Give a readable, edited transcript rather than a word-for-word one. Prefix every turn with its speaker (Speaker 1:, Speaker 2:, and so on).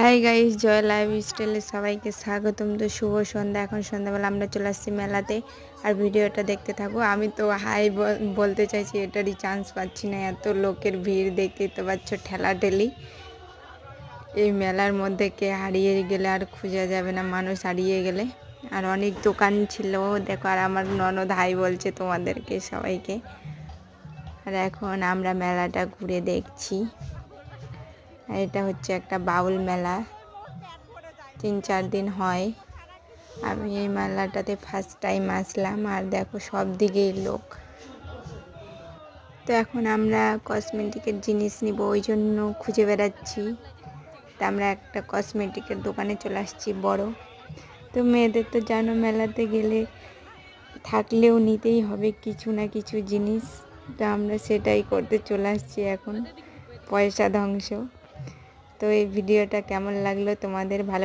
Speaker 1: Hi guys, জয় live স্টাইলে সবাইকে স্বাগতম। তো শুভ সন্ধ্যা। এখন সন্ধ্যাবেলা আমরা চলে আসছি মেলাতে, আর ভিডিওটা দেখতে থাকবো। আমি তো হাই বলতে চাইছি, এটারই চান্স পাচ্ছি না। এত লোকের ভিড় দেখতে তো পাচ্ছ, ঠেলাঠেলি। এই মেলার মধ্যে কে হারিয়ে গেলে আর খুঁজে যাবে না, মানুষ হারিয়ে গেলে। আর অনেক দোকান ছিল দেখো, আর আমার ননদ হাই বলছে তোমাদেরকে সবাইকে। আর এখন আমরা মেলাটা ঘুরে দেখছি। আর এটা হচ্ছে একটা বাউল মেলা, 3-4 দিন হয়। আমি এই মেলাটাতে ফার্স্ট টাইম আসলাম, আর দেখো সব দিকেই লোক। তো এখন আমরা কসমেটিকের জিনিস নিব, ওই জন্য খুঁজে বেড়াচ্ছি। তা আমরা একটা কসমেটিকের দোকানে চলে আসছি বড়। তো মেয়েদের তো জানো, মেলাতে গেলে থাকলেও নিতেই হবে কিছু না কিছু জিনিস। তো আমরা সেটাই করতে চলে আসছি এখন, পয়সা ধ্বংস। তো এই ভিডিওটা কেমন লাগলো তোমাদের? ভালো